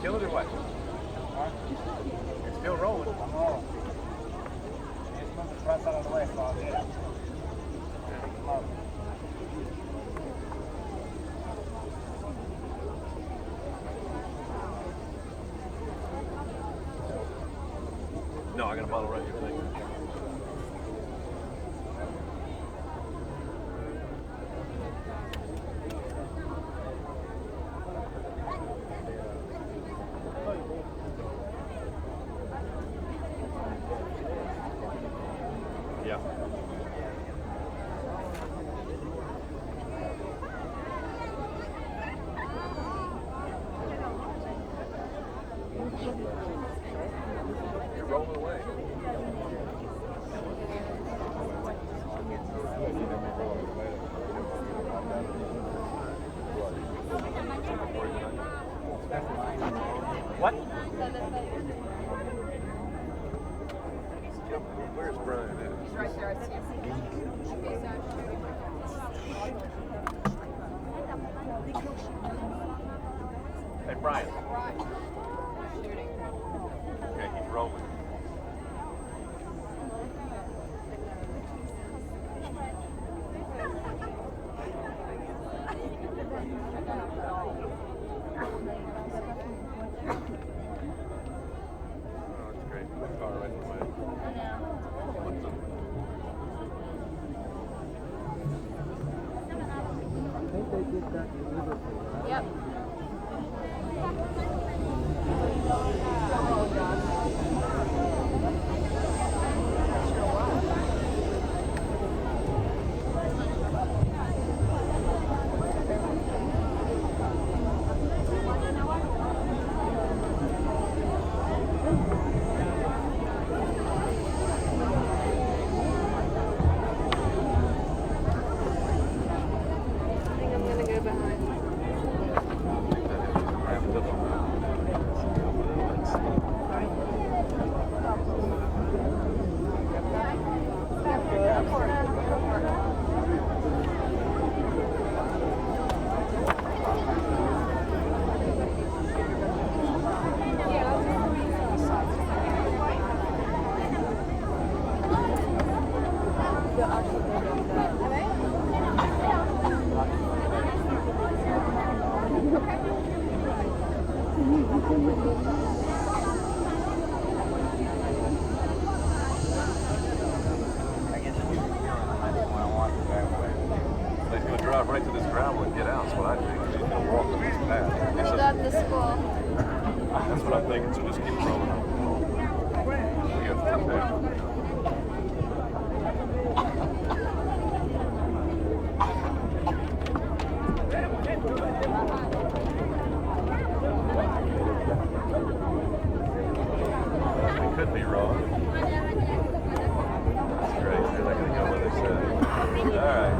kill it or what? It's still rolling. I'm rolling. Just move the press out of the way so I'll get it. Come on. No, I got a bottle right here. Thank you. Yeah. You're rolling away. What? Where's Brian at? He's right there. I see him. Hey, Brian. Right. Shooting. Okay, he's rolling. Oh, it's great. Car right in the way. I think they did that in Liverpool, right? Yep. He's going to drive right to this gravel and get out. That's what I think. He's going to walk on this path. Pulled up the school. That's what I'm thinking. So just keep rolling on. We got to take that. It could be wrong. That's great. They're not going to go where they said. All right.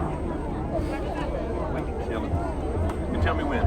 We can kill it. You tell me when.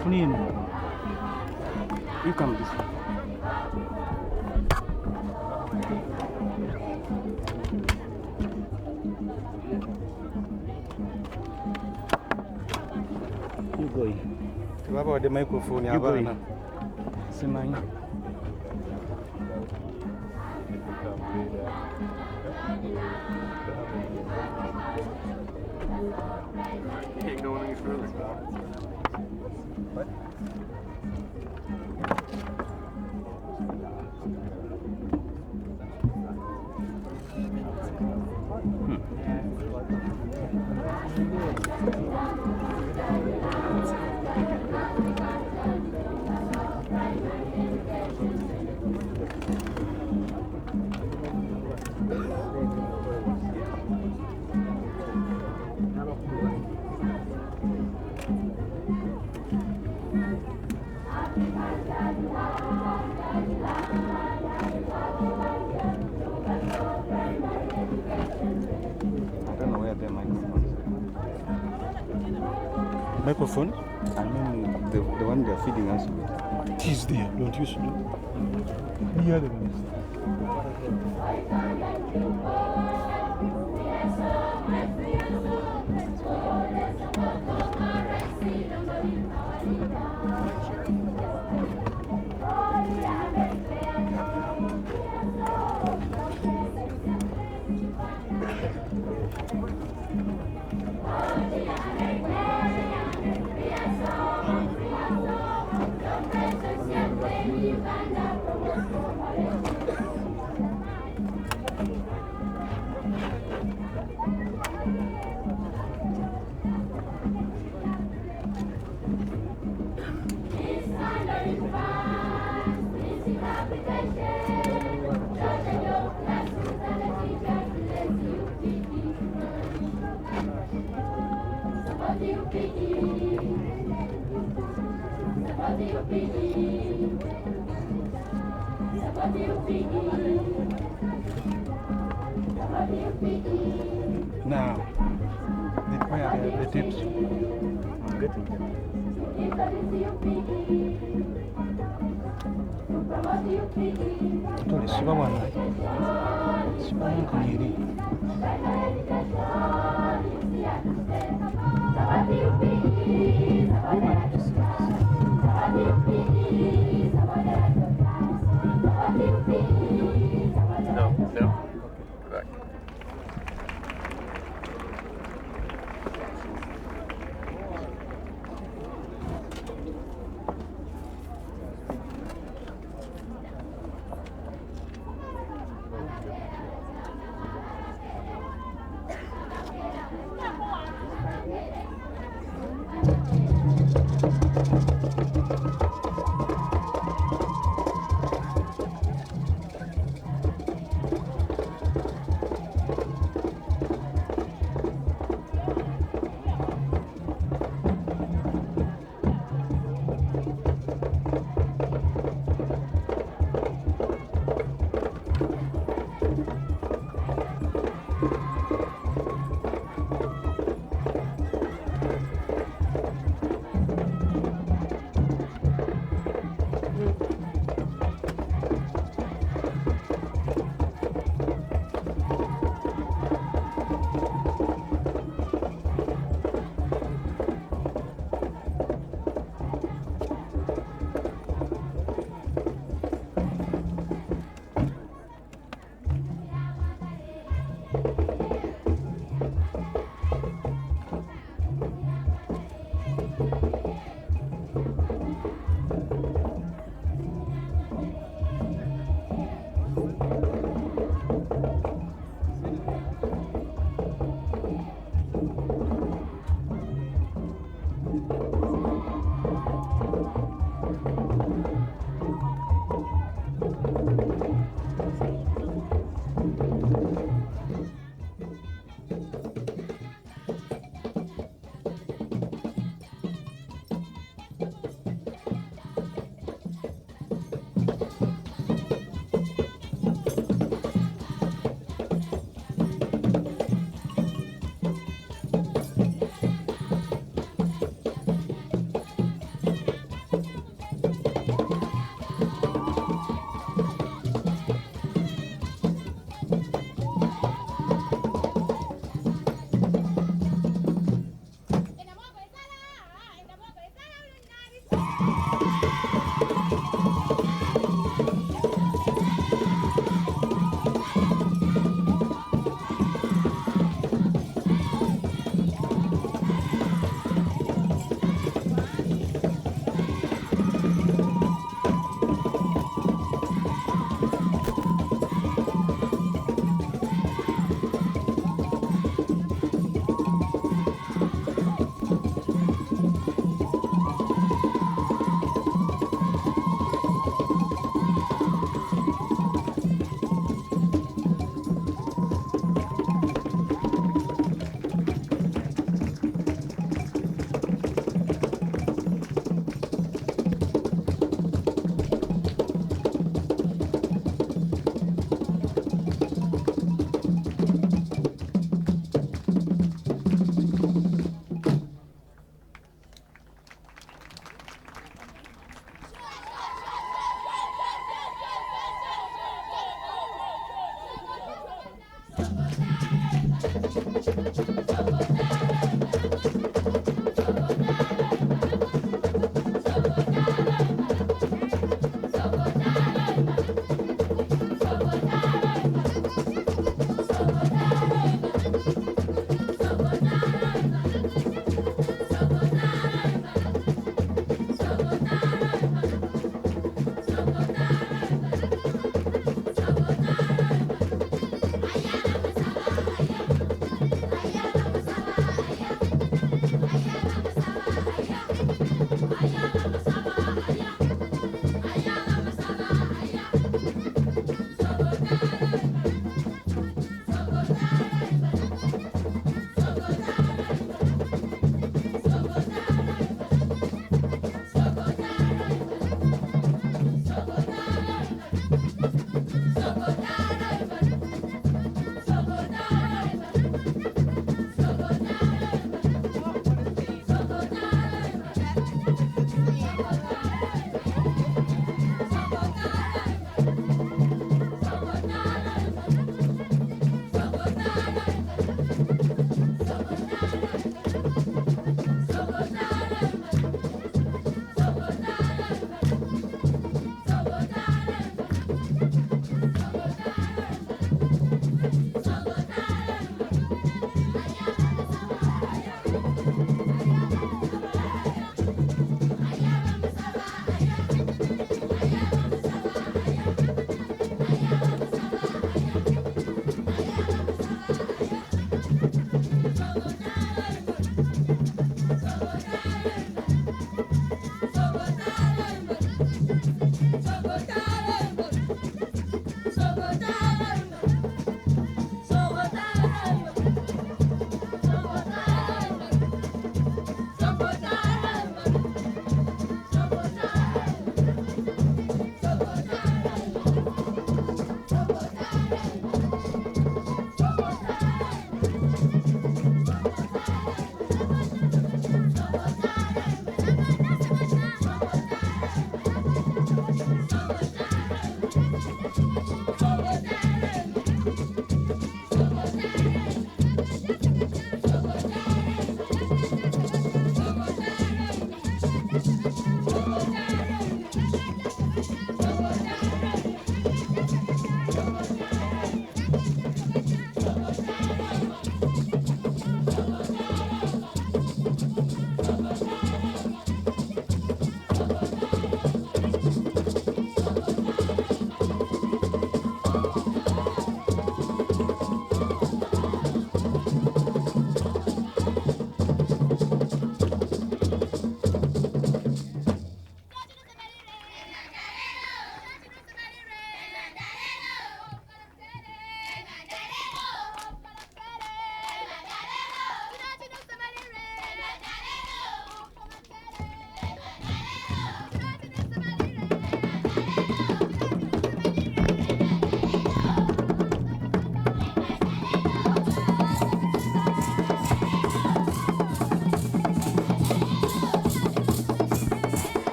Funino. You come this way. You go. Baba the microphone ya bana. Simani. Can't go any further. What? Microphone? I mean the one they're feeding us with. It is there, don't you see? Near the minister. Now, where are the tips? I'm getting them. Tole, siba wana. Siba nkanyeri. No, no. Go back.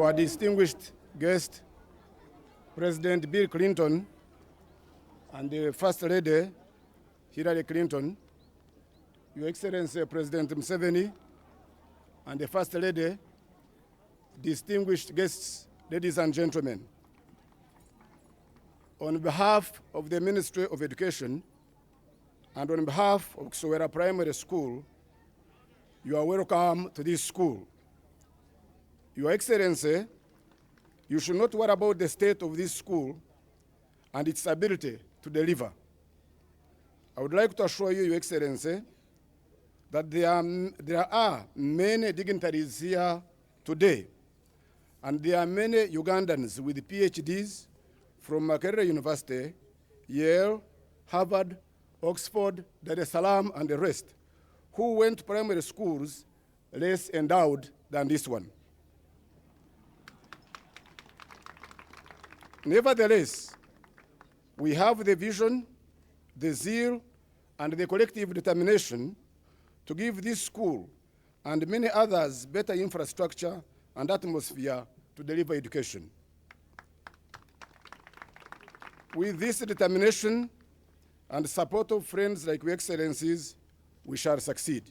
our distinguished guest, President Bill Clinton, and the First Lady, Hillary Clinton, Your Excellency President Museveni, and the First Lady, distinguished guests, ladies and gentlemen. On behalf of the Ministry of Education and on behalf of Kisowera Primary School, you are welcome to this school. Your Excellency, you should not worry about the state of this school and its ability to deliver. I would like to assure you, Your Excellency, that there are many dignitaries here today, and there are many Ugandans with PhDs from Makerere University, Yale, Harvard, Oxford, Dar es Salaam, and the rest, who went to primary schools less endowed than this one. Nevertheless, we have the vision, the zeal, and the collective determination to give this school and many others better infrastructure and atmosphere to deliver education. With this determination and support of friends like Your Excellencies, we shall succeed.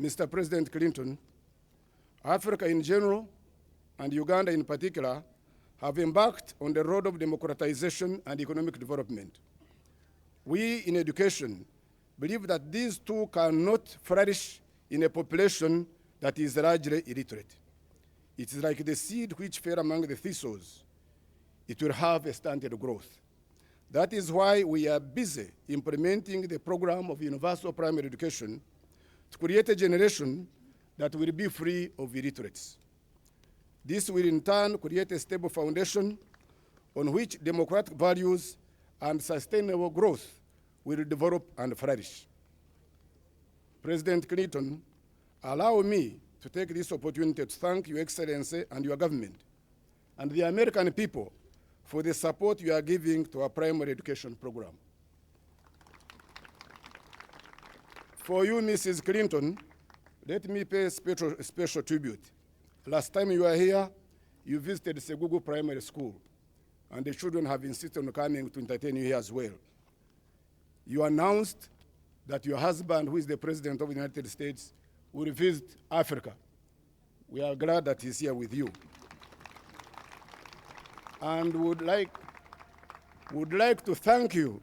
Mr. President Clinton, Africa in general and Uganda in particular have embarked on the road of democratization and economic development. We in education believe that these two cannot flourish in a population that is largely illiterate. It is like the seed which fell among the thistles. It will have a stunted growth. That is why we are busy implementing the program of universal primary education to create a generation that will be free of illiterates. This will in turn create a stable foundation on which democratic values and sustainable growth will develop and flourish. President Clinton, allow me to take this opportunity to thank Your Excellency and your government and the American people for the support you are giving to our primary education program. For you, Mrs. Clinton, let me pay special tribute. Last time you were here, you visited Segugu Primary School, and the children have insisted on coming to entertain you here as well. You announced that your husband, who is the President of the United States, will visit Africa. We are glad that he's here with you. And would like to thank you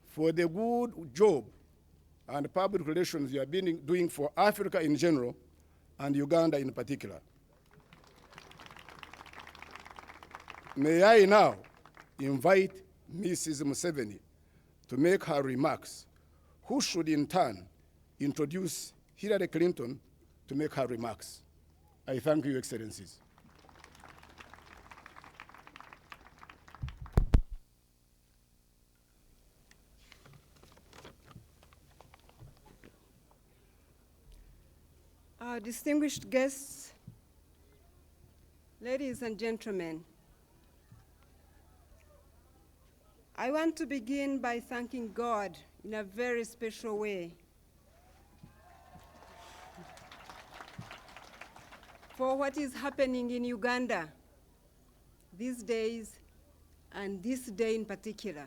for the good job and public relations you have been doing for Africa in general and Uganda in particular. May I now invite Mrs. Museveni to make her remarks, who should in turn introduce Hillary Clinton to make her remarks. I thank you, Excellencies. Our distinguished guests, ladies and gentlemen, I want to begin by thanking God in a very special way for what is happening in Uganda these days and this day in particular.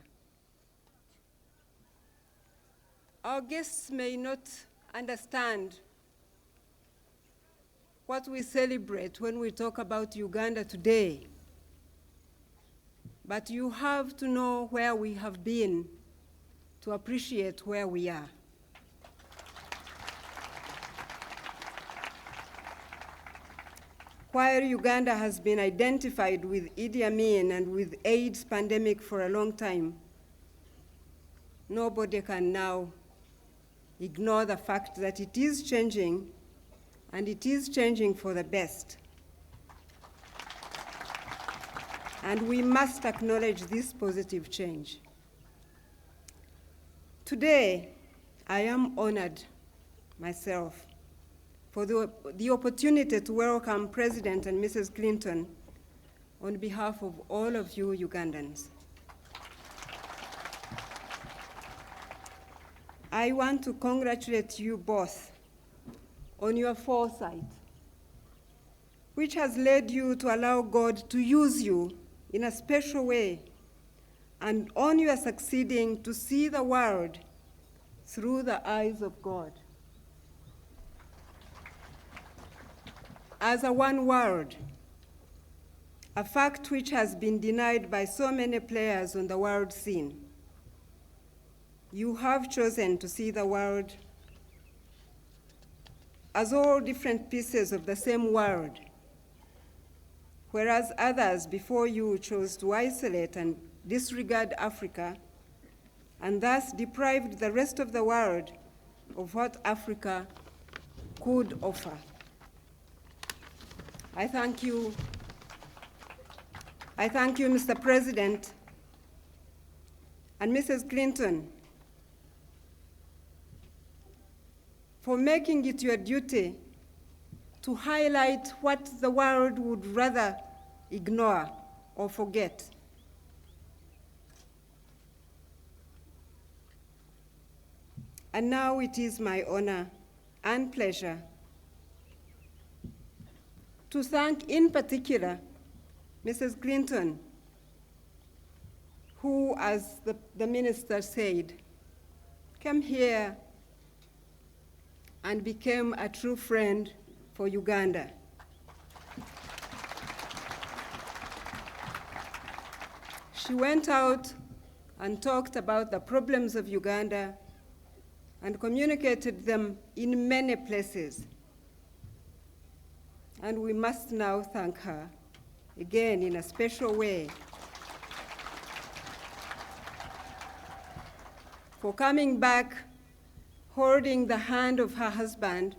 Our guests may not understand what we celebrate when we talk about Uganda today, but you have to know where we have been to appreciate where we are. While Uganda has been identified with Idi Amin and with AIDS pandemic for a long time, nobody can now ignore the fact that it is changing, and it is changing for the best. And we must acknowledge this positive change. Today, I am honored myself for the opportunity to welcome President and Mrs. Clinton on behalf of all of you Ugandans. I want to congratulate you both on your foresight, which has led you to allow God to use you in a special way, and on your succeeding to see the world through the eyes of God. As a one world, a fact which has been denied by so many players on the world scene, you have chosen to see the world as all different pieces of the same world, whereas others before you chose to isolate and disregard Africa, and thus deprived the rest of the world of what Africa could offer. I thank you, Mr. President and Mrs. Clinton, for making it your duty to highlight what the world would rather ignore or forget. And now it is my honor and pleasure to thank in particular Mrs. Clinton, who, as the minister said, came here and became a true friend for Uganda. She went out and talked about the problems of Uganda and communicated them in many places. And we must now thank her again in a special way for coming back holding the hand of her husband,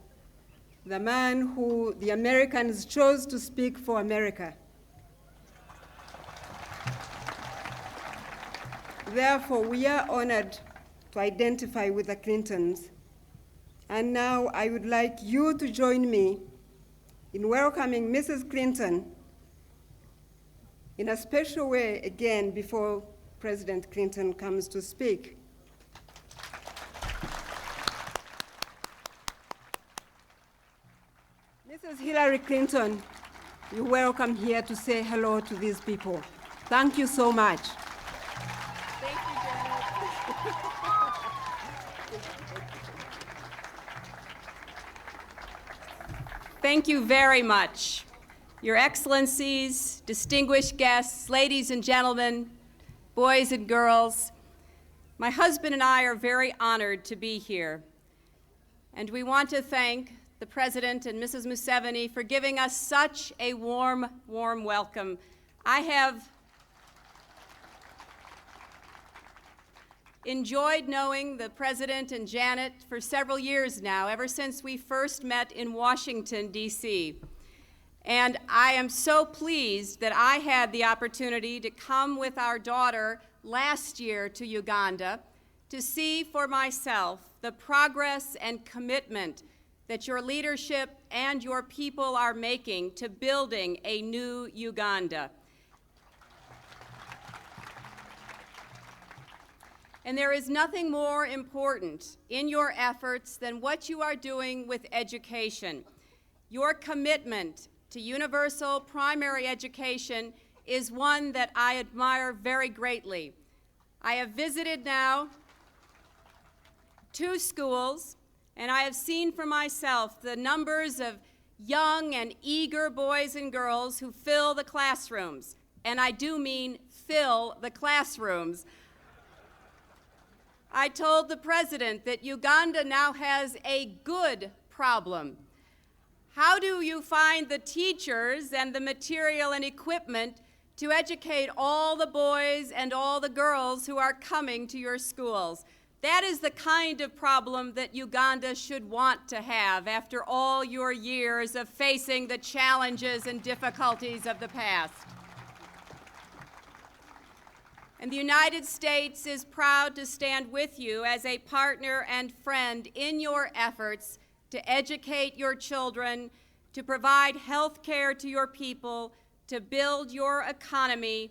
the man who the Americans chose to speak for America. Therefore, we are honored to identify with the Clintons. And now I would like you to join me in welcoming Mrs. Clinton in a special way again before President Clinton comes to speak. Mrs. Hillary Clinton, you're welcome here to say hello to these people. Thank you so much. Thank you, Janet. Thank you very much. Your Excellencies, distinguished guests, ladies and gentlemen, boys and girls, my husband and I are very honored to be here. And we want to thank the President and Mrs. Museveni for giving us such a warm, warm welcome. I have enjoyed knowing the President and Janet for several years now, ever since we first met in Washington, D.C. And I am so pleased that I had the opportunity to come with our daughter last year to Uganda to see for myself the progress and commitment that your leadership and your people are making to building a new Uganda. And there is nothing more important in your efforts than what you are doing with education. Your commitment to universal primary education is one that I admire very greatly. I have visited now 2 schools, and I have seen for myself the numbers of young and eager boys and girls who fill the classrooms. And I do mean fill the classrooms. I told the President that Uganda now has a good problem. How do you find the teachers and the material and equipment to educate all the boys and all the girls who are coming to your schools? That is the kind of problem that Uganda should want to have after all your years of facing the challenges and difficulties of the past. And the United States is proud to stand with you as a partner and friend in your efforts to educate your children, to provide health care to your people, to build your economy,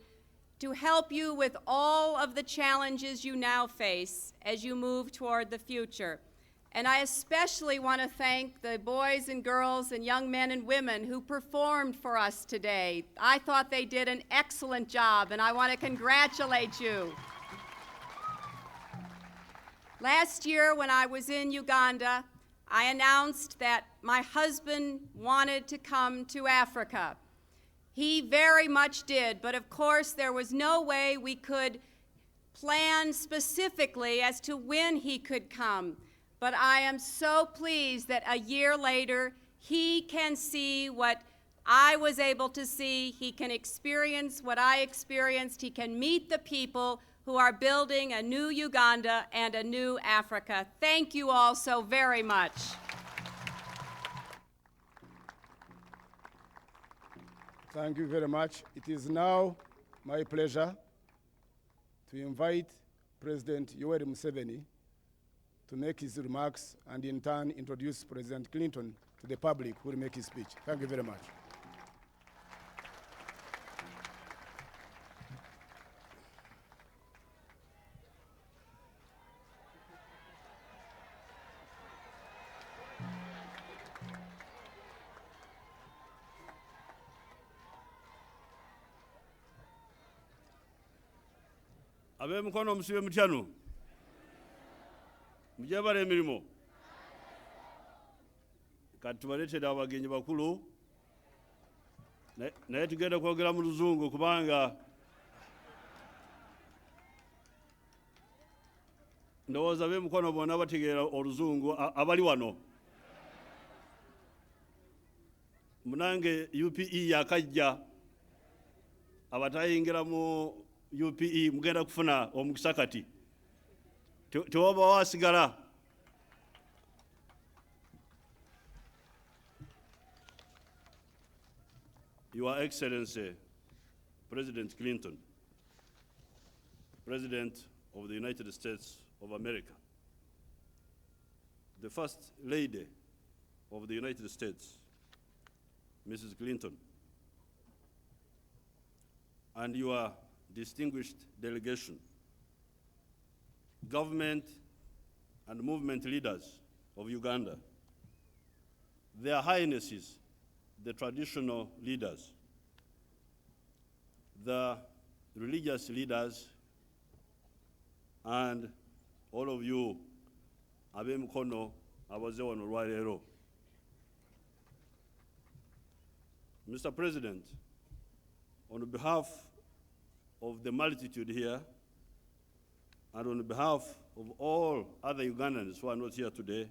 to help you with all of the challenges you now face as you move toward the future. And I especially want to thank the boys and girls and young men and women who performed for us today. I thought they did an excellent job, and I want to congratulate you. Last year, when I was in Uganda, I announced that my husband wanted to come to Africa. He very much did, but of course there was no way we could plan specifically as to when he could come. But I am so pleased that a year later, he can see what I was able to see. He can experience what I experienced. He can meet the people who are building a new Uganda and a new Africa. Thank you all so very much. Thank you very much. It is now my pleasure to invite President Yoweri Museveni to make his remarks and in turn introduce President Clinton to the public who will make his speech. Thank you very much. Abe Mukono musibe mutyanu. Mujabale emirimu. Kati tubaleetera abagenyi bakulu. Naye tugenda kwogera mu Luzungu kubanga ndowooza abe Mukono bonna bategeera Oluzungu abali wano. Munange UPE yakajja abatayingira mu UPE mugenda kufuna omukisa kati. Tewaba wasigala. Your Excellency, President Clinton, President of the United States of America, the First Lady of the United States, Mrs. Clinton, and your distinguished delegation, government and movement leaders of Uganda, their highnesses, the traditional leaders, the religious leaders, and all of you, abe Mukono abaze wano olwaleero. Mr. President, on behalf of the multitude here, and on behalf of all other Ugandans who are not here today,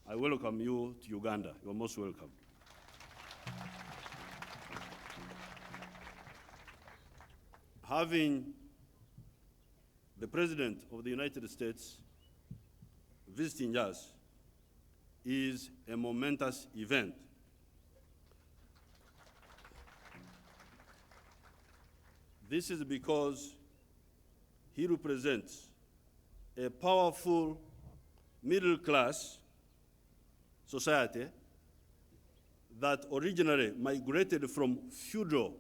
I welcome you to Uganda. You are most welcome. Having the President of the United States visiting us is a momentous event. This is because he represents a powerful middle-class society that originally migrated from feudal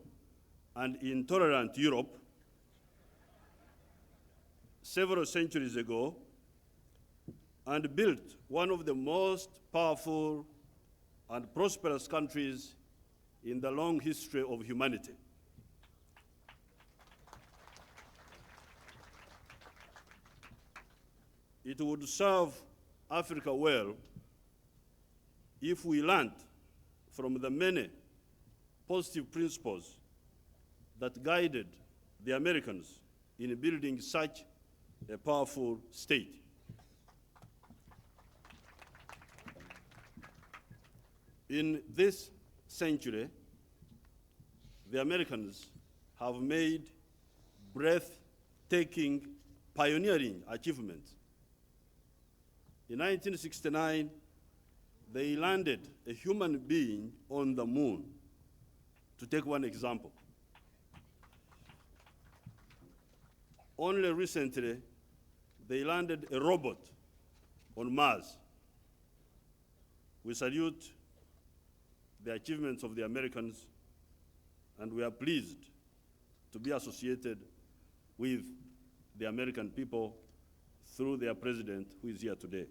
and intolerant Europe several centuries ago and built one of the most powerful and prosperous countries in the long history of humanity. It would serve Africa well if we learned from the many positive principles that guided the Americans in building such a powerful state. In this century, the Americans have made breathtaking, pioneering achievements. In 1969, they landed a human being on the moon, to take one example. Only recently, they landed a robot on Mars. We salute the achievements of the Americans, and we are pleased to be associated with the American people through their president, who is here today.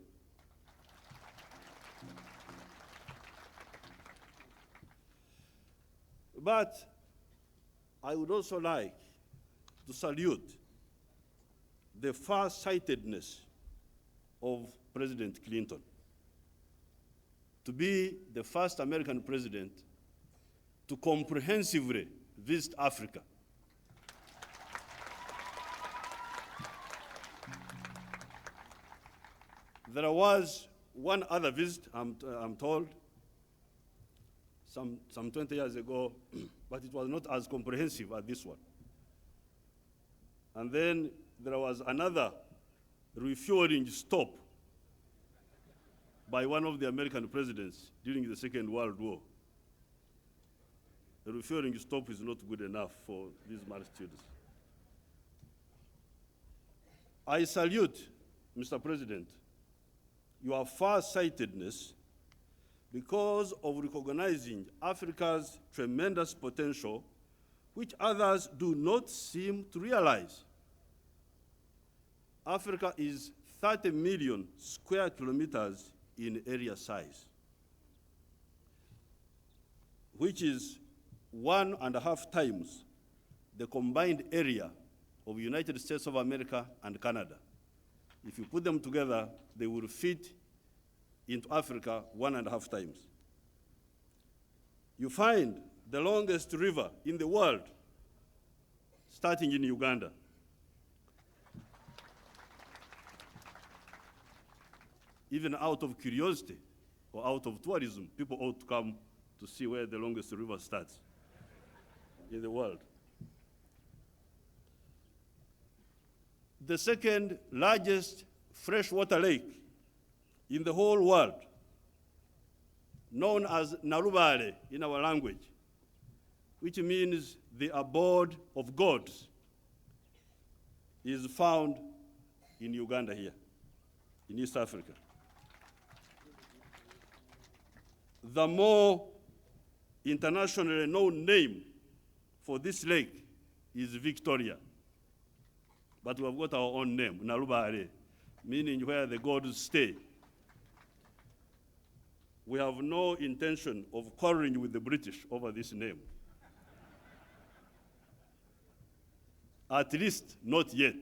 But I would also like to salute the far-sightedness of President Clinton to be the first American president to comprehensively visit Africa. There was one other visit, I'm told, some 20 years ago, but it was not as comprehensive as this one. And then there was another refueling stop by one of the American presidents during the Second World War. The refueling stop is not good enough for these multitudes. I salute, Mr. President, your far-sightedness because of recognizing Africa's tremendous potential, which others do not seem to realize. Africa is 30 million square kilometers in area size, which is 1.5 times the combined area of United States of America and Canada. If you put them together, they will fit into Africa 1.5 times. You find the longest river in the world starting in Uganda. Even out of curiosity or out of tourism, people ought to come to see where the longest river starts in the world. The second largest freshwater lake in the whole world, known as Narubale in our language, which means the abode of gods, is found in Uganda here, in East Africa. The more internationally known name for this lake is Victoria. But we have got our own name, Narubale, meaning where the gods stay. We have no intention of quarreling with the British over this name. At least not yet.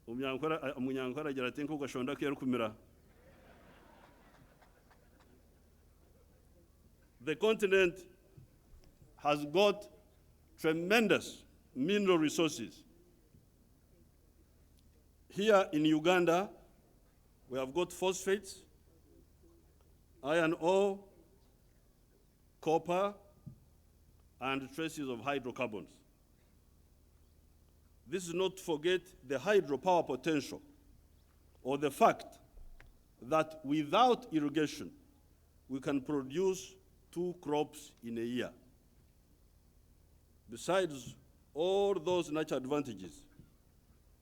Umunyankora agira ati nkuko gashonda kera kumira. The continent has got tremendous mineral resources. Here in Uganda, we have got phosphates, iron ore, copper, and traces of hydrocarbons. This is not to forget the hydropower potential, or the fact that without irrigation, we can produce 2 crops in a year. Besides all those natural advantages,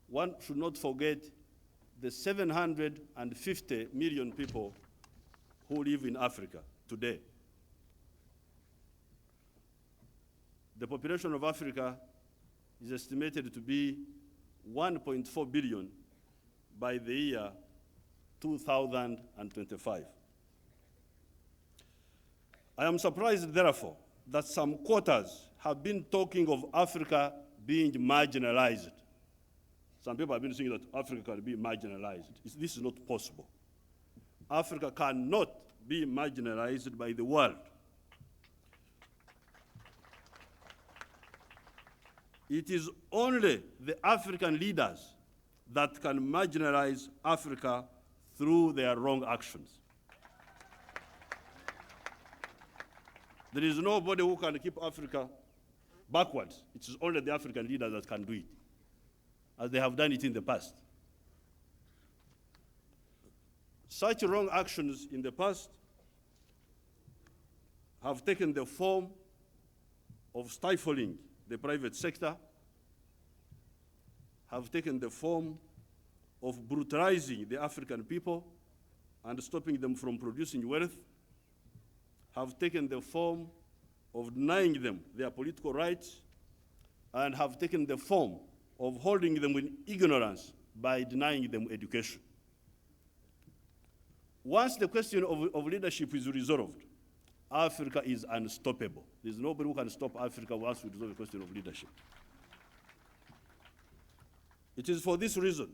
one should not forget the 750 million people who live in Africa today. The population of Africa is estimated to be 1.4 billion by the year 2025. I am surprised, therefore, that some quarters have been talking of Africa being marginalized. Some people have been saying that Africa can be marginalized. This is not possible. Africa cannot be marginalized by the world. It is only the African leaders that can marginalize Africa through their wrong actions. There is nobody who can keep Africa backwards. It is only the African leaders that can do it, as they have done it in the past. Such wrong actions in the past have taken the form of stifling the private sector, have taken the form of brutalizing the African people and stopping them from producing wealth, have taken the form of denying them their political rights, and have taken the form of holding them in ignorance by denying them education. Once the question of leadership is resolved, Africa is unstoppable. There's nobody who can stop Africa once we resolve the question of leadership. It is for this reason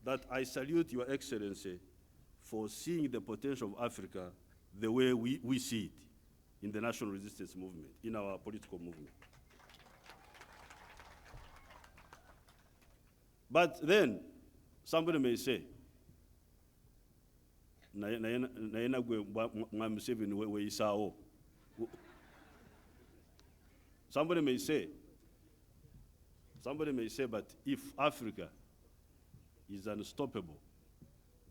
that I salute Your Excellency for seeing the potential of Africa the way we see it in the national resistance movement, in our political movement. But then, somebody may say, somebody may say, but if Africa is unstoppable,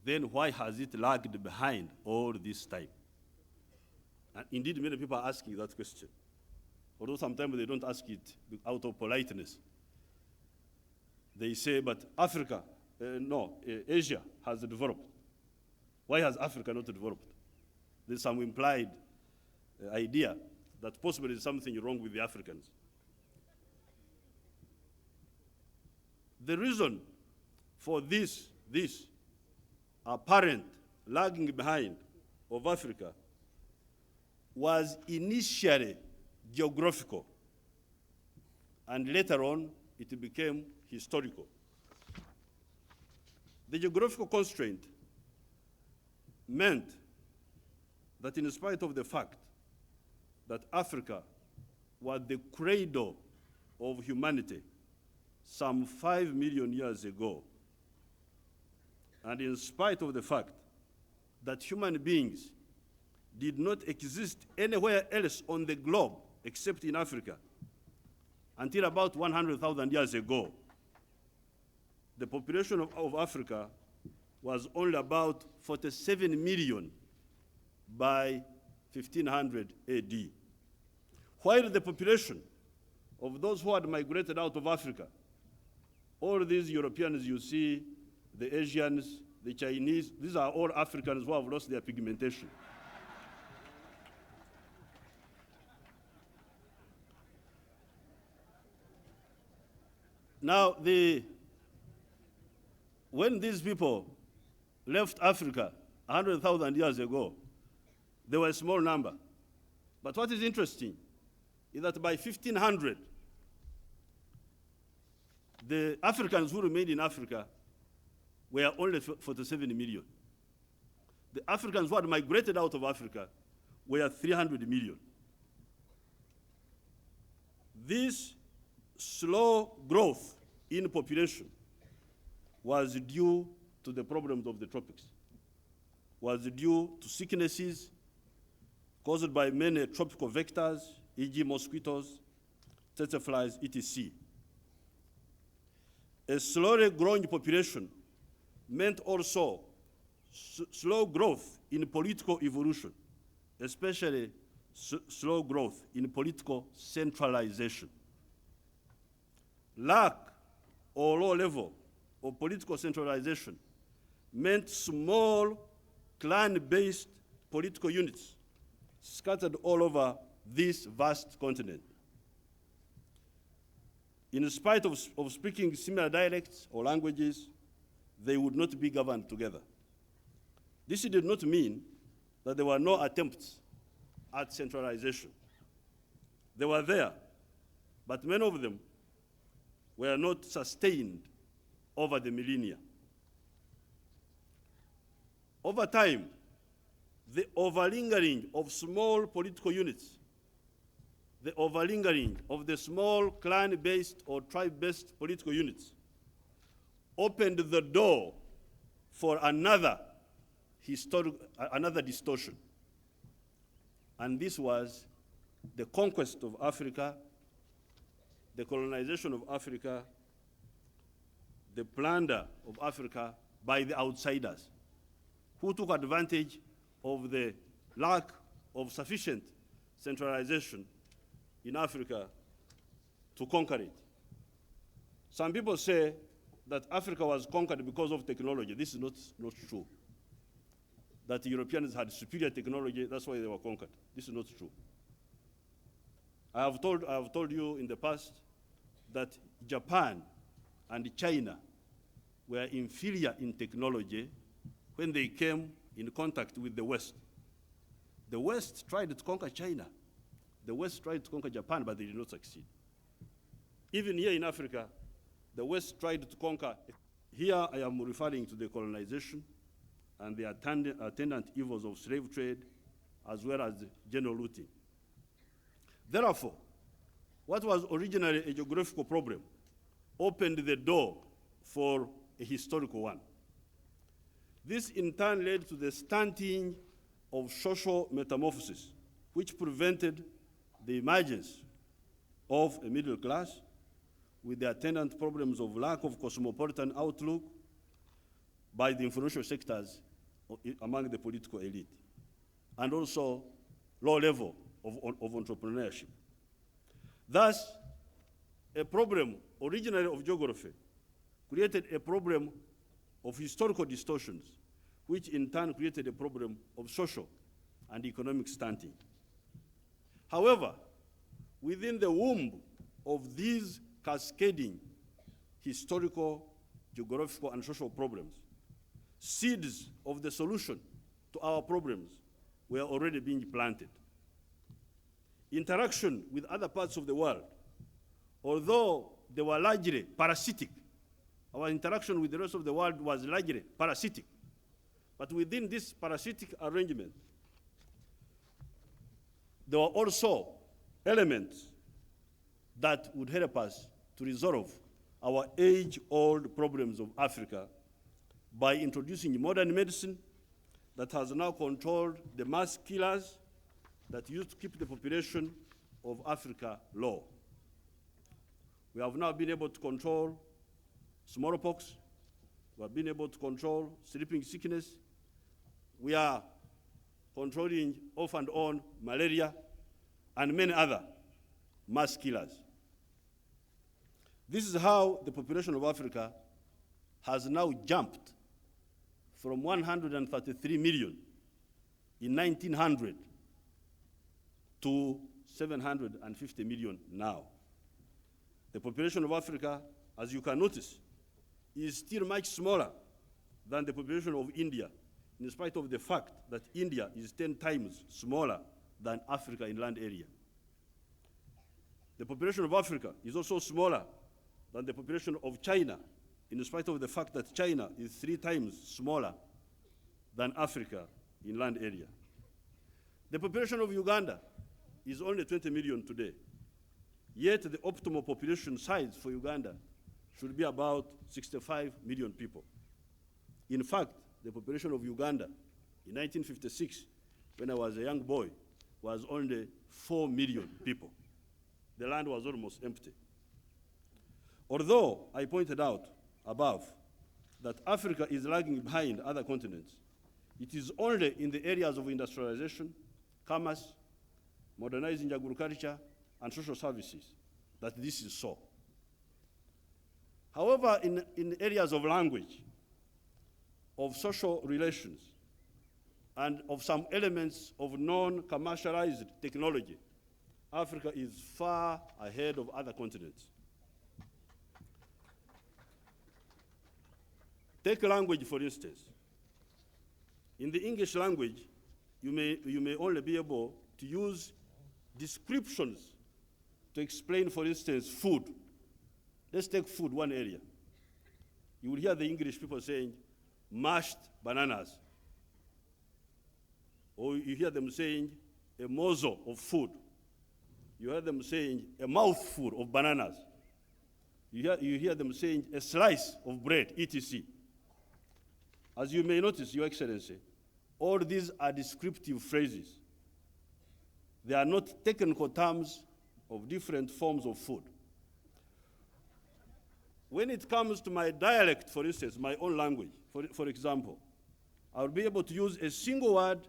then why has it lagged behind all this time? And indeed, many people are asking that question, although sometimes they don't ask it out of politeness. They say, but Asia has developed. Why has Africa not developed? There's some implied idea that possibly there's something wrong with the Africans. The reason for this apparent lagging behind of Africa was initially geographical, and later on it became historical. The geographical constraint meant that in spite of the fact that Africa was the cradle of humanity some 5 million years ago, and in spite of the fact that human beings did not exist anywhere else on the globe except in Africa until about 100,000 years ago, the population of Africa was only about 47 million by 1500 AD. While the population of those who had migrated out of Africa, all these Europeans you see, the Asians, the Chinese, these are all Africans who have lost their pigmentation. Now, when these people left Africa 100,000 years ago, they were a small number. But what is interesting is that by 1500, the Africans who remained in Africa were only 47 million. The Africans who had migrated out of Africa were 300 million. This slow growth in population was due to the problems of the tropics, was due to sicknesses caused by many tropical vectors, e.g. mosquitoes, tsetse flies, etc. A slowly growing population meant also slow growth in political evolution, especially slow growth in political centralization. Lack or low level of political centralization meant small clan-based political units scattered all over this vast continent. In spite of speaking similar dialects or languages, they would not be governed together. This did not mean that there were no attempts at centralization. They were there, but many of them were not sustained over the millennia. Over time, the overlingering of small political units, the overlingering of the small clan-based or tribe-based political units opened the door for another distortion. And this was the conquest of Africa, the colonization of Africa, the plunder of Africa by the outsiders who took advantage of the lack of sufficient centralization in Africa to conquer it. Some people say that Africa was conquered because of technology. This is not true. That the Europeans had superior technology, that's why they were conquered. This is not true. I have told you in the past that Japan and China were inferior in technology when they came in contact with the West. The West tried to conquer China. The West tried to conquer Japan, but they did not succeed. Even here in Africa, the West tried to conquer. Here I am referring to the colonization and the attendant evils of slave trade, as well as general looting. Therefore, what was originally a geographical problem opened the door for a historical one. This in turn led to the stunting of social metamorphosis, which prevented the emergence of a middle class with the attendant problems of lack of cosmopolitan outlook by the influential sectors among the political elite, and also low level of entrepreneurship. Thus, a problem originally of geography created a problem of historical distortions, which in turn created a problem of social and economic stunting. However, within the womb of these cascading historical, geographical, and social problems, seeds of the solution to our problems were already being planted. Interaction with other parts of the world, although they were largely parasitic, our interaction with the rest of the world was largely parasitic. But within this parasitic arrangement, there were also elements that would help us to resolve our age-old problems of Africa by introducing modern medicine that has now controlled the mass killers that used to keep the population of Africa low. We have now been able to control smallpox. We have been able to control sleeping sickness. We are controlling off and on malaria and many other mass killers. This is how the population of Africa has now jumped from 133 million in 1900 to 750 million now. The population of Africa, as you can notice, is still much smaller than the population of India, in spite of the fact that India is 10 times smaller than Africa in land area. The population of Africa is also smaller than the population of China, in spite of the fact that China is 3 times smaller than Africa in land area. The population of Uganda is only 20 million today, yet the optimal population size for Uganda should be about 65 million people. In fact, the population of Uganda in 1956, when I was a young boy, was only 4 million people. The land was almost empty. Although I pointed out above that Africa is lagging behind other continents, it is only in the areas of industrialization, commerce, modernizing agriculture, and social services that this is so. However, in areas of language, of social relations, and of some elements of non-commercialized technology, Africa is far ahead of other continents. Take language, for instance. In the English language, you may only be able to use descriptions to explain, for instance, food. Let's take food, one area. You will hear the English people saying, mashed bananas. Or you hear them saying, a morsel of food. You hear them saying, a mouthful of bananas. You hear them saying, a slice of bread, etc. As you may notice, Your Excellency, all these are descriptive phrases. They are not technical terms of different forms of food. When it comes to my dialect, for instance, my own language, for example, I'll be able to use a single word,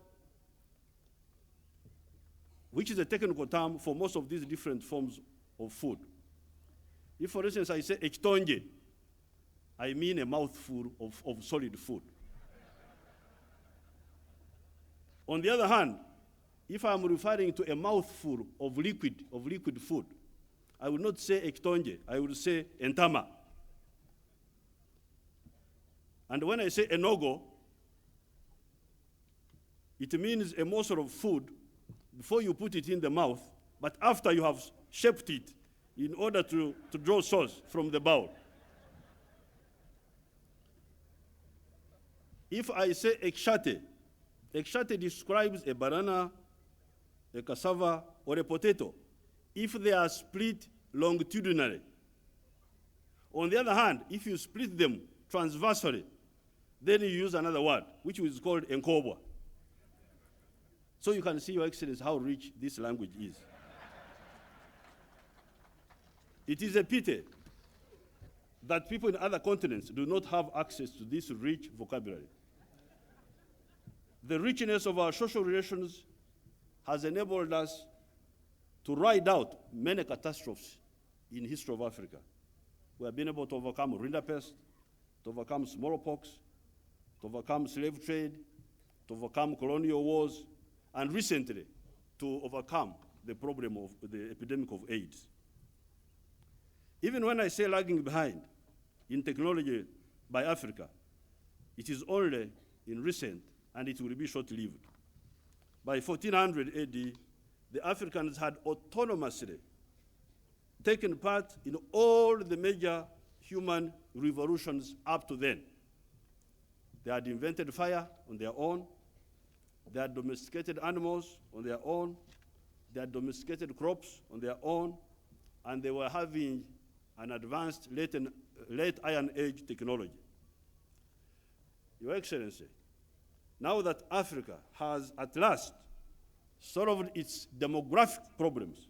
which is a technical term for most of these different forms of food. If, for instance, I say ekitonje, I mean a mouthful of solid food. On the other hand, if I'm referring to a mouthful of liquid food, I will not say ekitonje, I will say entama. And when I say enogo, it means a morsel of food before you put it in the mouth, but after you have shaped it in order to draw sauce from the bowl. If I say ekshate describes a banana, a cassava, or a potato, if they are split longitudinally. On the other hand, if you split them transversely, then you use another word, which is called enkobwa. So you can see, Your Excellency, how rich this language is. It is a pity that people in other continents do not have access to this rich vocabulary. The richness of our social relations has enabled us to ride out many catastrophes in the history of Africa. We have been able to overcome rinderpest, to overcome smallpox, to overcome slave trade, to overcome colonial wars, and recently to overcome the problem of the epidemic of AIDS. Even when I say lagging behind in technology by Africa, it is only in recent, and it will be short-lived. By 1400 AD, the Africans had autonomously taken part in all the major human revolutions up to then. They had invented fire on their own. They had domesticated animals on their own. They had domesticated crops on their own. And they were having an advanced late Iron Age technology. Your Excellency, now that Africa has at last solved its demographic problems,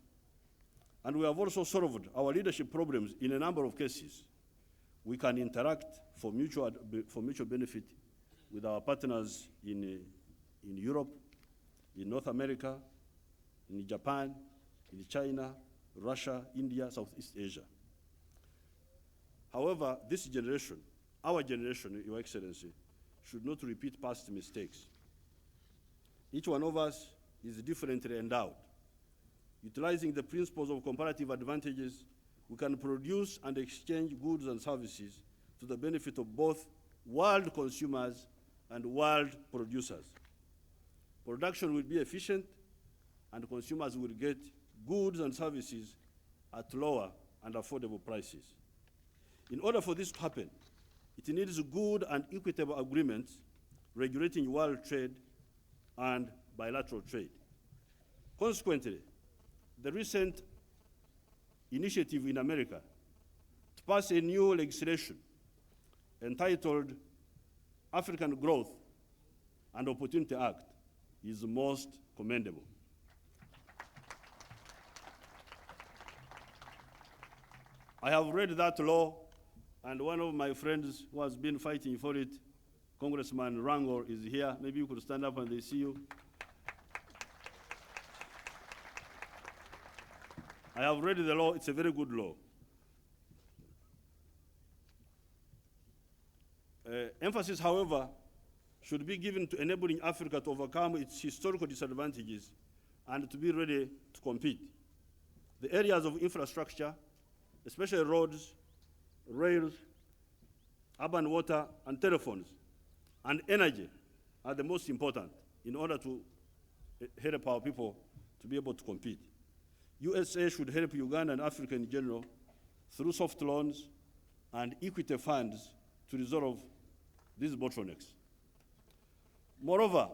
and we have also solved our leadership problems in a number of cases, we can interact for mutual benefit with our partners in Europe, in North America, in Japan, in China, Russia, India, Southeast Asia. However, this generation, our generation, Your Excellency, should not repeat past mistakes. Each one of us is differently endowed. Utilizing the principles of comparative advantages, we can produce and exchange goods and services to the benefit of both world consumers and world producers. Production will be efficient, and consumers will get goods and services at lower and affordable prices. In order for this to happen, it needs good and equitable agreements regulating world trade and bilateral trade. Consequently, the recent initiative in America to pass a new legislation entitled African Growth and Opportunity Act is most commendable. I have read that law, and one of my friends who has been fighting for it, Congressman Rangel, is here. Maybe you could stand up and they see you. I have read the law. It's a very good law. Emphasis, however, should be given to enabling Africa to overcome its historical disadvantages and to be ready to compete. The areas of infrastructure, especially roads, rails, urban water, and telephones, and energy are the most important in order to help our people to be able to compete. USA should help Uganda and Africa in general through soft loans and equity funds to resolve these bottlenecks. Moreover,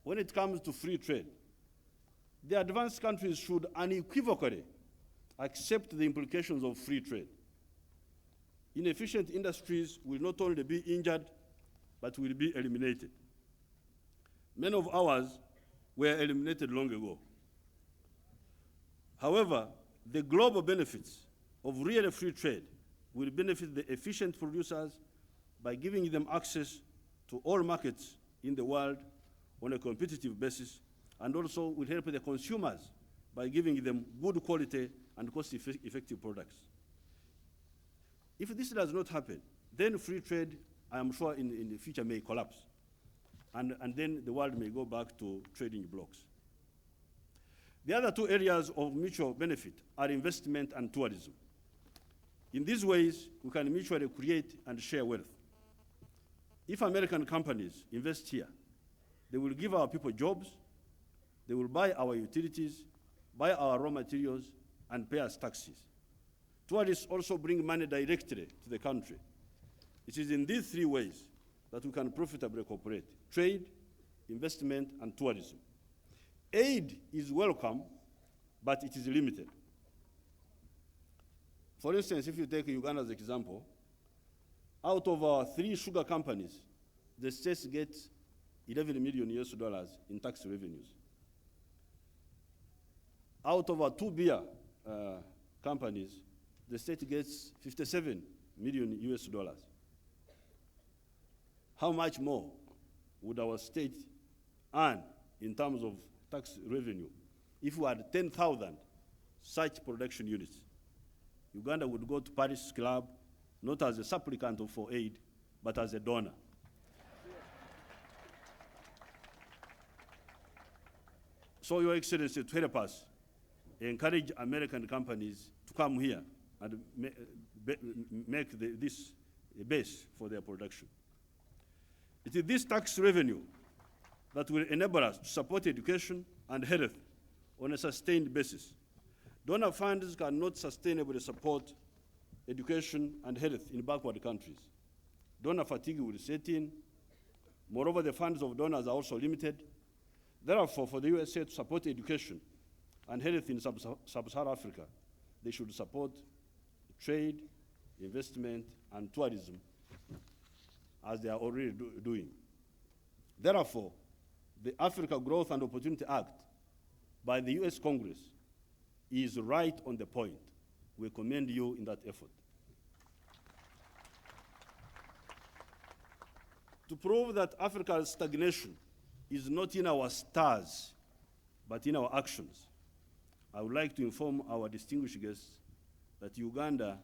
when it comes to free trade, the advanced countries should unequivocally accept the implications of free trade. Inefficient industries will not only be injured, but will be eliminated. Many of ours were eliminated long ago. However, the global benefits of real free trade will benefit the efficient producers by giving them access to all markets in the world on a competitive basis, and also will help the consumers by giving them good quality and cost-effective products. If this does not happen, then free trade, I am sure in the future, may collapse. And then the world may go back to trading blocks. The other two areas of mutual benefit are investment and tourism. In these ways, we can mutually create and share wealth. If American companies invest here, they will give our people jobs, they will buy our utilities, buy our raw materials, and pay us taxes. Tourists also bring money directly to the country. It is in these three ways that we can profitably cooperate: trade, investment, and tourism. Aid is welcome, but it is limited. For instance, if you take Uganda as an example, out of our 3 sugar companies, the states get $11 million in tax revenues. Out of our 2 beer companies, the state gets $57 million. How much more would our state earn in terms of tax revenue if we had 10,000 such production units? Uganda would go to Paris Club, not as a supplicant for aid, but as a donor. So, Your Excellency, to help us encourage American companies to come here and make this a base for their production. It is this tax revenue that will enable us to support education and health on a sustained basis. Donor funds cannot sustainably support education and health in backward countries. Donor fatigue will set in. Moreover, the funds of donors are also limited. Therefore, for the USA to support education and health in sub-Saharan Africa, they should support trade, investment, and tourism, as they are already doing. Therefore, the Africa Growth and Opportunity Act by the US Congress is right on the point. We commend you in that effort. To prove that Africa's stagnation is not in our stars, but in our actions, I would like to inform our distinguished guests that Uganda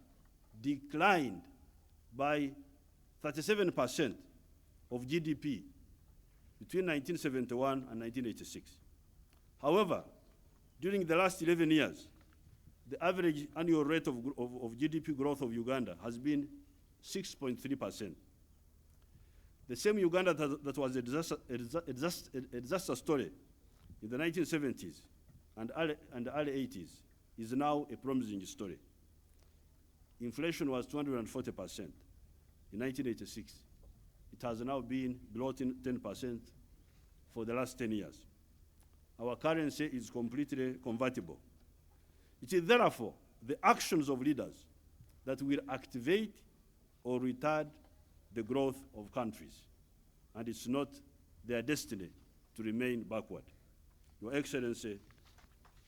declined by 37% of GDP between 1971 and 1986. However, during the last 11 years, the average annual rate of GDP growth of Uganda has been 6.3%. The same Uganda that was a disaster story in the 1970s and early 80s is now a promising story. Inflation was 240% in 1986. It has now been below 10% for the last 10 years. Our currency is completely convertible. It is therefore the actions of leaders that will activate or retard the growth of countries, and it's not their destiny to remain backward. Your Excellency,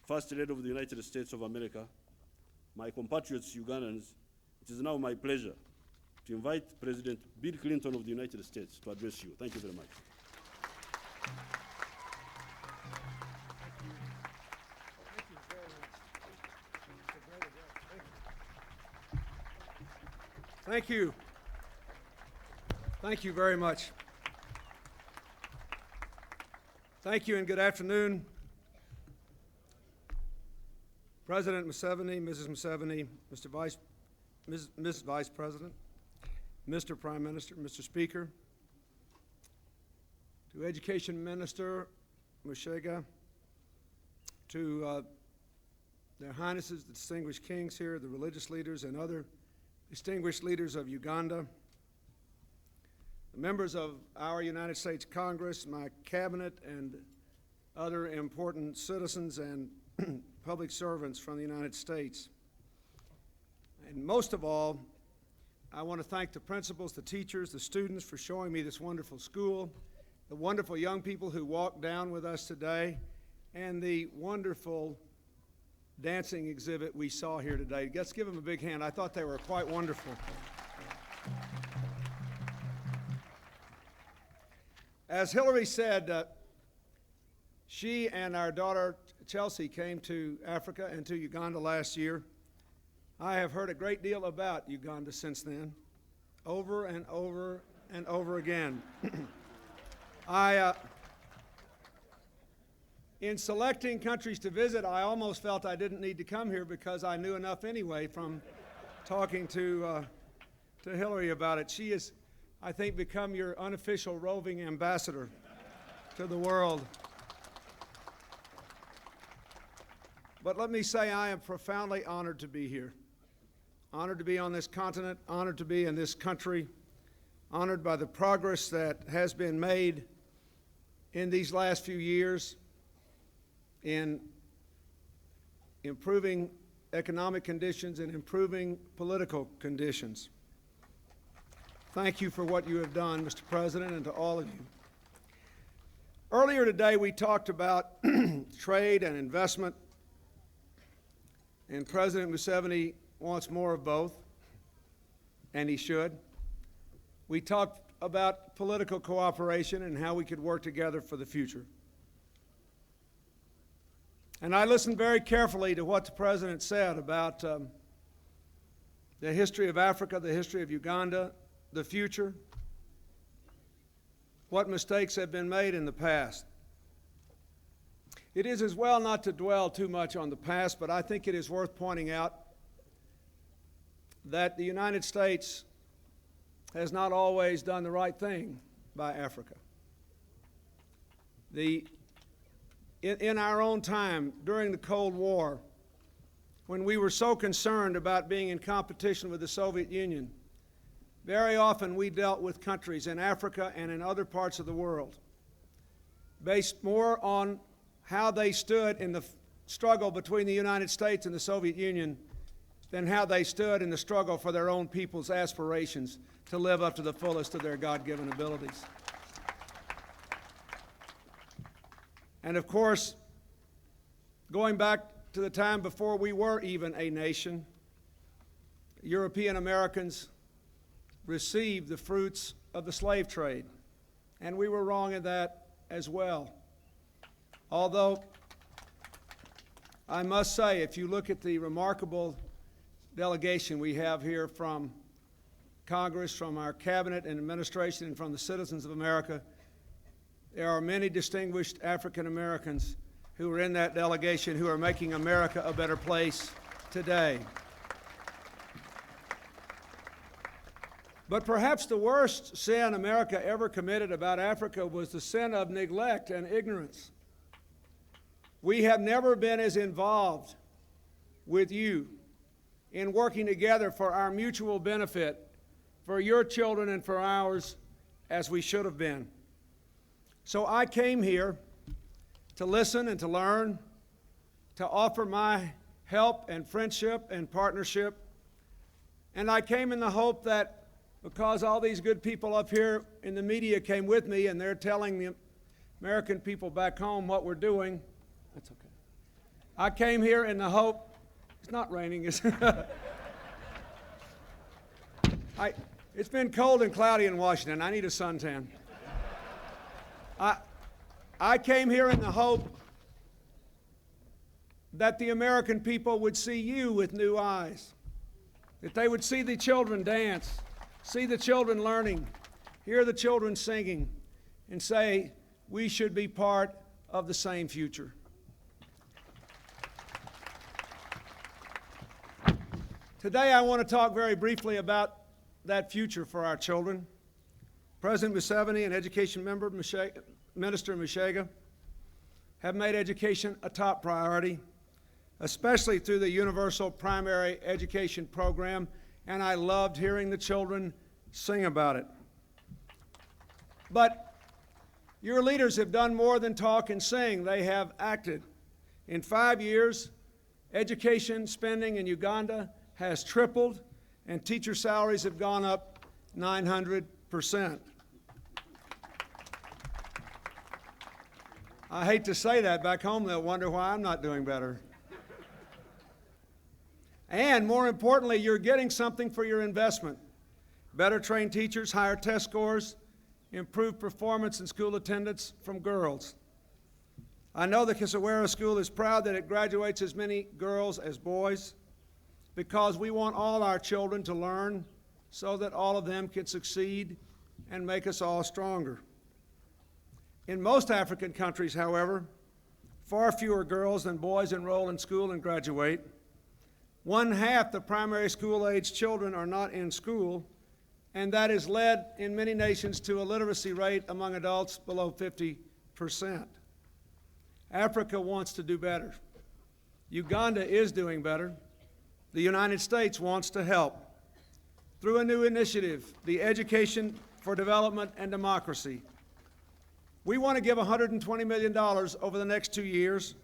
First Lady of the United States of America, my compatriots Ugandans, it is now my pleasure to invite President Bill Clinton of the United States to address you. Thank you very much. Thank you. Thank you very much. Thank you and good afternoon. President Museveni, Mrs. Museveni, Ms. Vice President, Mr. Prime Minister, Mr. Speaker, to Education Minister Mushega, to their Highnesses, the distinguished kings here, the religious leaders, and other distinguished leaders of Uganda, the members of our United States Congress, my cabinet, and other important citizens and public servants from the United States. And most of all, I want to thank the principals, the teachers, the students for showing me this wonderful school, the wonderful young people who walked down with us today, and the wonderful dancing exhibit we saw here today. Let's give them a big hand. I thought they were quite wonderful. As Hillary said, she and our daughter Chelsea came to Africa and to Uganda last year. I have heard a great deal about Uganda since then, over and over and over again. In selecting countries to visit, I almost felt I didn't need to come here because I knew enough anyway from talking to Hillary about it. She is I think, become your unofficial roving ambassador to the world. But let me say I am profoundly honored to be here. Honored to be on this continent, honored to be in this country, honored by the progress that has been made in these last few years in improving economic conditions and improving political conditions. Thank you for what you have done, Mr. President, and to all of you. Earlier today, we talked about trade and investment, and President Museveni wants more of both, and he should. We talked about political cooperation and how we could work together for the future. And I listened very carefully to what the President said about the history of Africa, the history of Uganda, the future, what mistakes have been made in the past. It is as well not to dwell too much on the past, but I think it is worth pointing out that the United States has not always done the right thing by Africa. In our own time, during the Cold War, when we were so concerned about being in competition with the Soviet Union, very often we dealt with countries in Africa and in other parts of the world based more on how they stood in the struggle between the United States and the Soviet Union than how they stood in the struggle for their own people's aspirations to live up to the fullest of their God-given abilities. And of course, going back to the time before we were even a nation, European Americans received the fruits of the slave trade, and we were wrong in that as well. Although, I must say, if you look at the remarkable delegation we have here from Congress, from our cabinet and administration, and from the citizens of America, there are many distinguished African Americans who are in that delegation who are making America a better place today. But perhaps the worst sin America ever committed about Africa was the sin of neglect and ignorance. We have never been as involved with you in working together for our mutual benefit, for your children and for ours, as we should have been. So I came here to listen and to learn, to offer my help and friendship and partnership. And I came in the hope that because all these good people up here in the media came with me and they're telling the American people back home what we're doing, that's okay. I came here in the hope, it's not raining, is it? It's been cold and cloudy in Washington. I need a suntan. I came here in the hope that the American people would see you with new eyes, that they would see the children dance, see the children learning, hear the children singing, and say, we should be part of the same future. Today I want to talk very briefly about that future for our children. President Museveni and Education Minister Mushega have made education a top priority, especially through the Universal Primary Education Program, and I loved hearing the children sing about it. But your leaders have done more than talk and sing. They have acted. In 5 years, education spending in Uganda has tripled, and teacher salaries have gone up 900%. I hate to say that. Back home, they'll wonder why I'm not doing better. And more importantly, you're getting something for your investment. Better trained teachers, higher test scores, improved performance and school attendance from girls. I know the Kisowera School is proud that it graduates as many girls as boys because we want all our children to learn so that all of them can succeed and make us all stronger. In most African countries, however, far fewer girls than boys enroll in school and graduate. 1/2 the primary school-age children are not in school, and that has led in many nations to a literacy rate among adults below 50%. Africa wants to do better. Uganda is doing better. The United States wants to help. Through a new initiative, the Education for Development and Democracy, we want to give $120 million over the next 2 years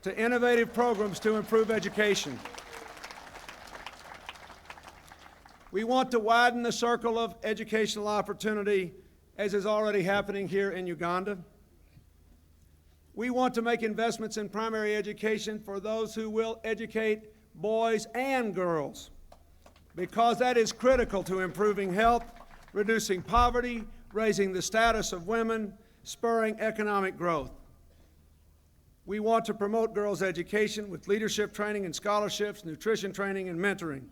to innovative programs to improve education. We want to widen the circle of educational opportunity, as is already happening here in Uganda. We want to make investments in primary education for those who will educate boys and girls, because that is critical to improving health, reducing poverty, raising the status of women, spurring economic growth. We want to promote girls' education with leadership training and scholarships, nutrition training, and mentoring.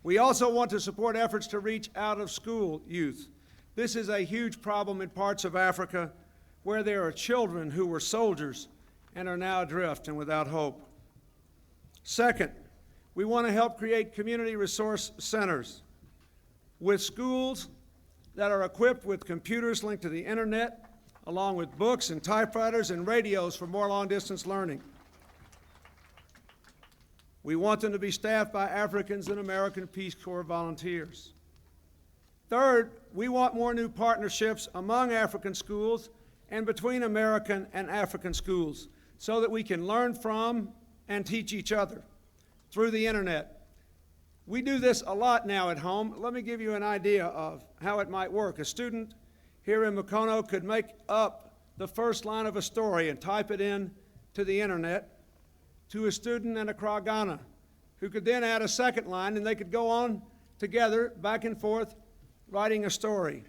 We also want to support efforts to reach out-of-school youth. This is a huge problem in parts of Africa where there are children who were soldiers and are now adrift and without hope. Second, we want to help create community resource centers with schools that are equipped with computers linked to the internet, along with books and typewriters and radios for more long-distance learning. We want them to be staffed by Africans and American Peace Corps volunteers. Third, we want more new partnerships among African schools and between American and African schools so that we can learn from and teach each other through the internet. We do this a lot now at home. Let me give you an idea of how it might work. A student here in Mukono could make up the first line of a story and type it in to the internet to a student in Accra, Ghana, who could then add a second line, and they could go on together, back and forth, writing a story.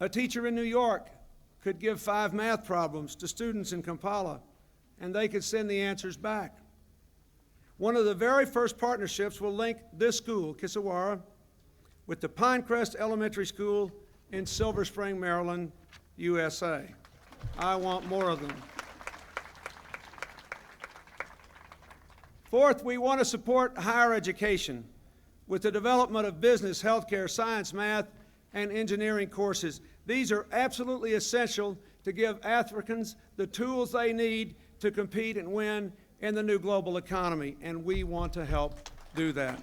A teacher in New York could give 5 math problems to students in Kampala, and they could send the answers back. One of the very first partnerships will link this school, Kisowera, with the Pinecrest Elementary School in Silver Spring, Maryland, USA. I want more of them. Fourth, we want to support higher education with the development of business, healthcare, science, math, and engineering courses. These are absolutely essential to give Africans the tools they need to compete and win in the new global economy, and we want to help do that.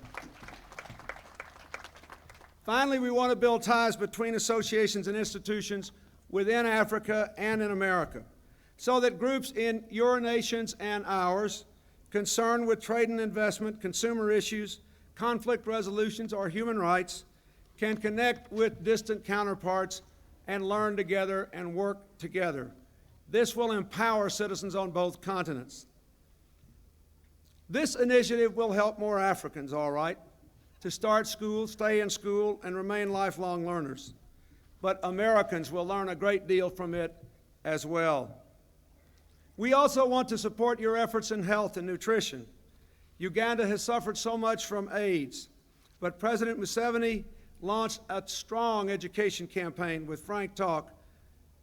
Finally, we want to build ties between associations and institutions within Africa and in America, so that groups in your nations and ours concerned with trade and investment, consumer issues, conflict resolutions, or human rights can connect with distant counterparts and learn together and work together. This will empower citizens on both continents. This initiative will help more Africans, all right, to start school, stay in school, and remain lifelong learners. But Americans will learn a great deal from it as well. We also want to support your efforts in health and nutrition. Uganda has suffered so much from AIDS, but President Museveni launched a strong education campaign with Frank Talk,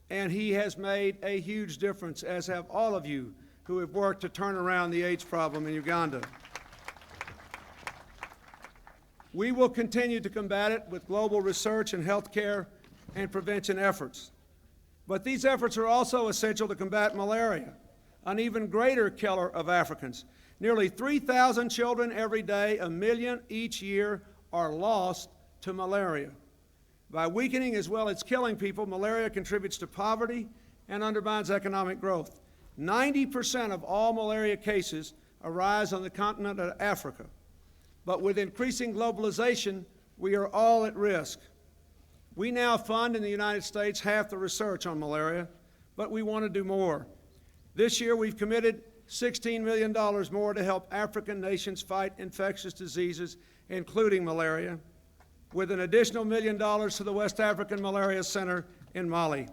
and he has made a huge difference, as have all of you who have worked to turn around the AIDS problem in Uganda. We will continue to combat it with global research in healthcare and prevention efforts. But these efforts are also essential to combat malaria, an even greater killer of Africans. Nearly 3,000 children every day, 1 million each year, are lost to malaria. By weakening as well as killing people, malaria contributes to poverty and undermines economic growth. 90% of all malaria cases arise on the continent of Africa. But with increasing globalization, we are all at risk. We now fund in the United States half the research on malaria, but we want to do more. This year, we've committed $16 million more to help African nations fight infectious diseases, including malaria, with an additional $1 million to the West African Malaria Center in Mali.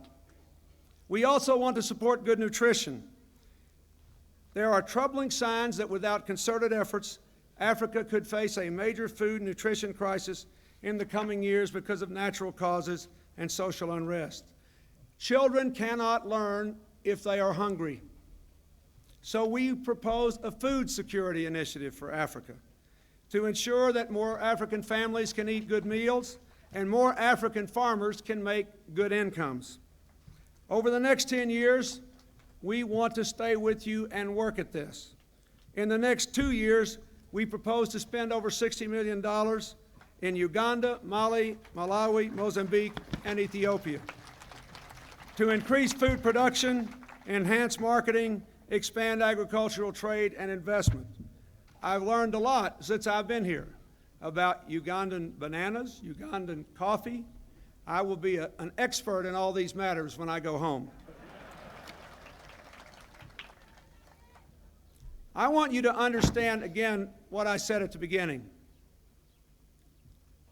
We also want to support good nutrition. There are troubling signs that without concerted efforts, Africa could face a major food nutrition crisis in the coming years because of natural causes and social unrest. Children cannot learn if they are hungry. So we proposed a food security initiative for Africa to ensure that more African families can eat good meals and more African farmers can make good incomes. Over the next 10 years, we want to stay with you and work at this. In the next 2 years, we propose to spend over $60 million in Uganda, Mali, Malawi, Mozambique, and Ethiopia to increase food production, enhance marketing, expand agricultural trade and investment. I've learned a lot since I've been here about Ugandan bananas, Ugandan coffee. I will be an expert in all these matters when I go home. I want you to understand again what I said at the beginning.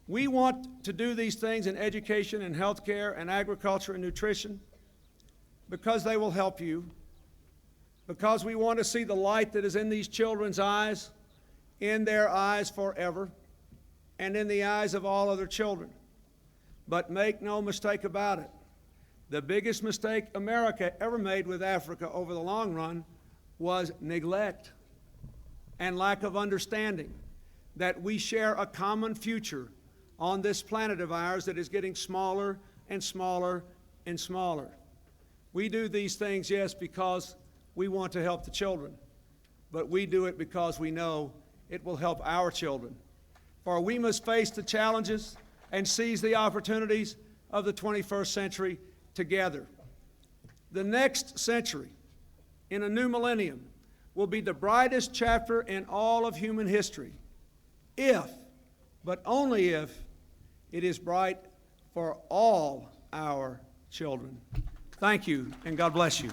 We want to do these things in education and healthcare and agriculture and nutrition because they will help you, because we want to see the light that is in these children's eyes, in their eyes forever, and in the eyes of all other children. But make no mistake about it, the biggest mistake America ever made with Africa over the long run was neglect and lack of understanding that we share a common future on this planet of ours that is getting smaller and smaller and smaller. We do these things, yes, because we want to help the children, but we do it because we know it will help our children. For we must face the challenges and seize the opportunities of the 21st century together. The next century, in a new millennium, will be the brightest chapter in all of human history, if, but only if, it is bright for all our children. Thank you, and God bless you.